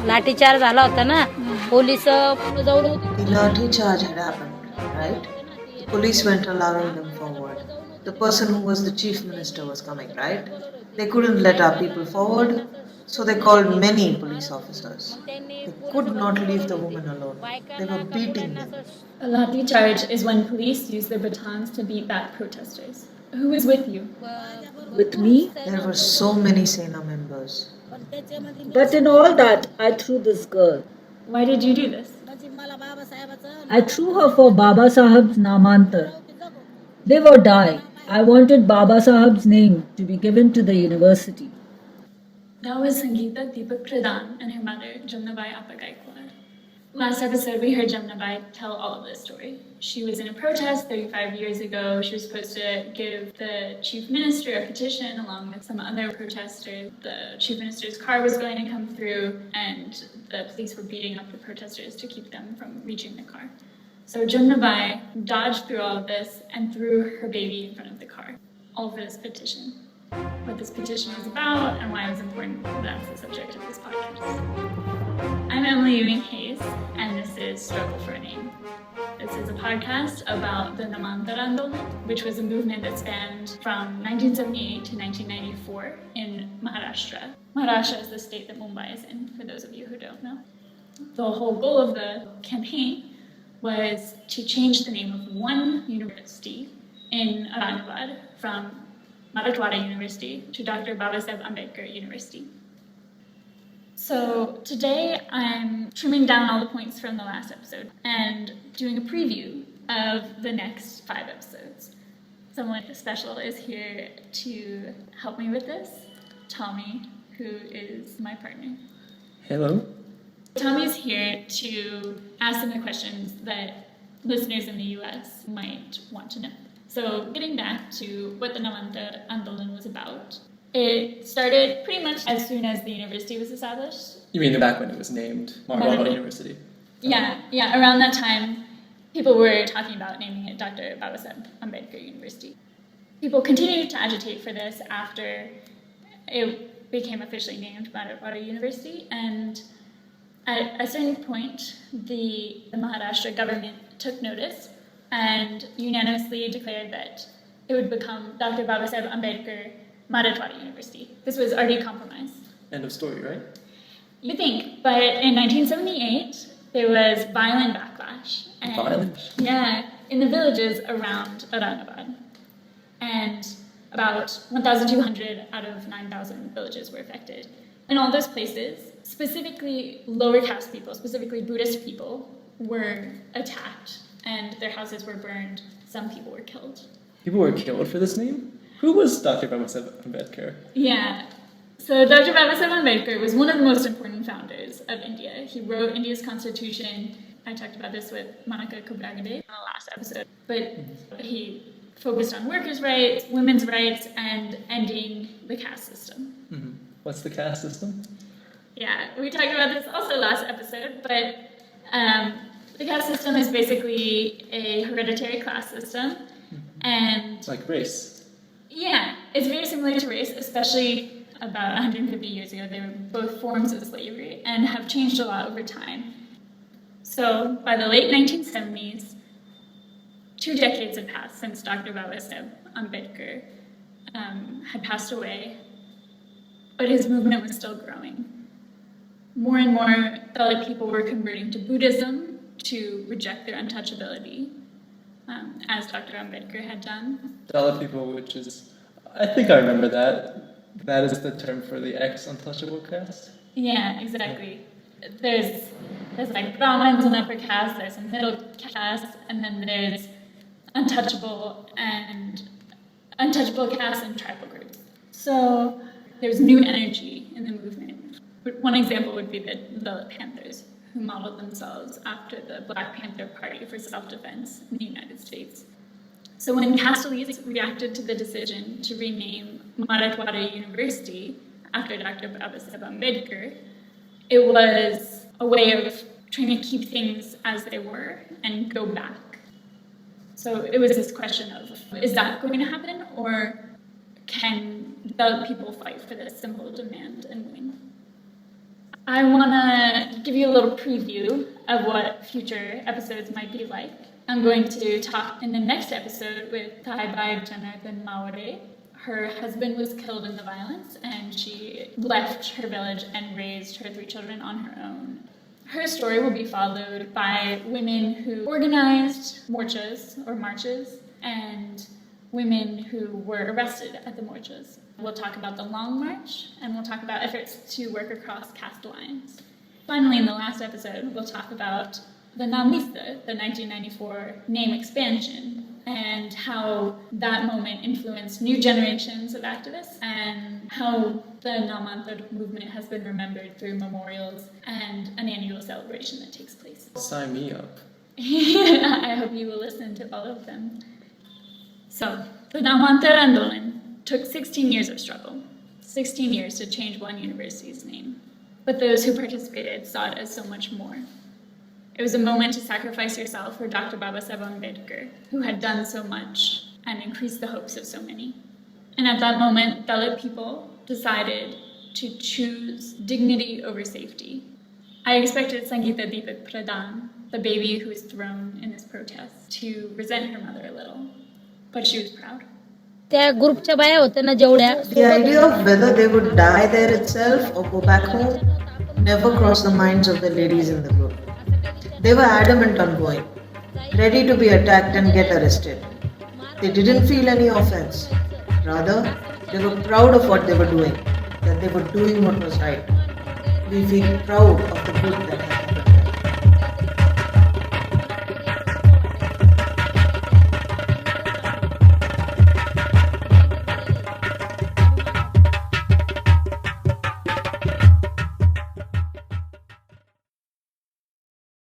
लाठीचार्ज झाला होता ना, पोलीस जवळ होते. The lathi charge had happened, right? The police went allowing them forward. The person who was the chief minister was coming, right? They couldn't let our people forward, so they called many police officers. They could not leave the women alone. They were beating them. A lathi charge is when police use their batons to beat back protesters. Who was with you? With me? There were so many Sena members. But in all that, I threw this girl. Why did you do this? I threw her for Babasaheb's Namantar. Live or die, I wanted Babasaheb's name to be given to the university. That was Sangeeta, Deepak, Pradhan, and her mother, Jamnabai, Appa, Gaikwad. Last episode, we heard Jamnabai tell all of this story. She was in a protest 35 years ago. She was supposed to give the chief minister a petition along with some other protesters. The chief minister's car was going to come through, and the police were beating up the protesters to keep them from reaching the car. So Jamnabai dodged through all of this and threw her baby in front of the car, all for this petition. What this petition was about and why it was important, that's the subject of this podcast. I'm Allison Ewing, and this is Struggle for a Name. This is a podcast about the Namantar Andolan, which was a movement that spanned from 1978 to 1994 in Maharashtra. Maharashtra is the state that Mumbai is in, for those of you who don't know. The whole goal of the campaign was to change the name of one university in Narnaware from Marathwada University to Dr. Babasaheb Ambedkar University. So today I'm trimming down all the points from the last episode and doing a preview of the next 5 episodes. Someone special is here to help me with this, Tommy, who is my partner. Hello. Tommy's here to ask some of the questions that listeners in the US might want to know. So getting back to what the Namantar Andolan was about, it started pretty much as soon as the university was established. You mean back when it was named Marathwada University? Yeah, around that time, people were talking about naming it Dr. Babasaheb Ambedkar University. People continued to agitate for this after it became officially named Marathwada University, and at a certain point, the Maharashtra government took notice and unanimously declared that it would become Dr. Babasaheb Ambedkar Marathwada University. This was already compromised. End of story, right? You think, but in 1978, there was violent backlash. Violent? Yeah, in the villages around Narnaware. And about 1,200 out of 9,000 villages were affected. In all those places, specifically lower caste people, specifically Buddhist people, were attacked and their houses were burned. Some people were killed. People were killed for this name? Who was Dr. Babasaheb Ambedkar? Yeah. So Dr. Babasaheb Ambedkar was one of the most important founders of India. He wrote India's constitution. I talked about this with Monica Kubragade in the last episode. But he focused on workers' rights, women's rights, and ending the caste system. Mm-hmm. What's the caste system? Yeah, we talked about this also last episode, but the caste system is basically a hereditary class system, and... It's like race. Yeah, it's very similar to race, especially about 150 years ago. They were both forms of slavery and have changed a lot over time. So by the late 1970s, 2 decades had passed since Dr. Babasaheb Ambedkar had passed away, but his movement was still growing. More and more Dalit people were converting to Buddhism to reject their untouchability, as Dr. Ambedkar had done. Dalit people, which is, I think I remember that. That is the term for the ex-untouchable caste? Yeah, exactly. There's like Brahmins and upper caste, there's a middle caste, and then there's untouchable caste and tribal groups. So there's new energy in the movement. One example would be the Dalit Panthers, who modeled themselves after the Black Panther Party for self-defense in the United States. So when caste elites reacted to the decision to rename Marathwada University after Dr. Babasaheb Ambedkar, it was a way of trying to keep things as they were and go back. So it was this question of, is that going to happen, or can the people fight for this simple demand and win? I want to give you a little preview of what future episodes might be like. I'm going to talk in the next episode with Narnaware. Her husband was killed in the violence, and she left her village and raised her 3 children on her own. Her story will be followed by women who organized marches, and women who were arrested at the marches. We'll talk about the Long March, and we'll talk about efforts to work across caste lines. Finally, in the last episode, we'll talk about the Namlista, the 1994 name expansion, and how that moment influenced new generations of activists, and how the Namantar movement has been remembered through memorials and an annual celebration that takes place. Sign me up. I hope you will listen to all of them. So, the Namantar Andolan took 16 years of struggle, 16 years to change one university's name. But those who participated saw it as so much more. It was a moment to sacrifice yourself for Dr. Babasaheb Ambedkar, who had done so much and increased the hopes of so many. And at that moment, Dalit people decided to choose dignity over safety. I expected Sangeeta Deepak Pradhan, the baby who was thrown in this protest, to resent her mother a little, but she was proud. त्या ग्रुपच्या बाया होत्या ना जेवढ्या The idea of whether they would die there itself or go back home never crossed the minds of the ladies in the group. They were adamant on going, ready to be attacked and get arrested. They didn't feel any offense. Rather, they were proud of what they were doing, that they were doing what was right. We feel proud of the good that happened.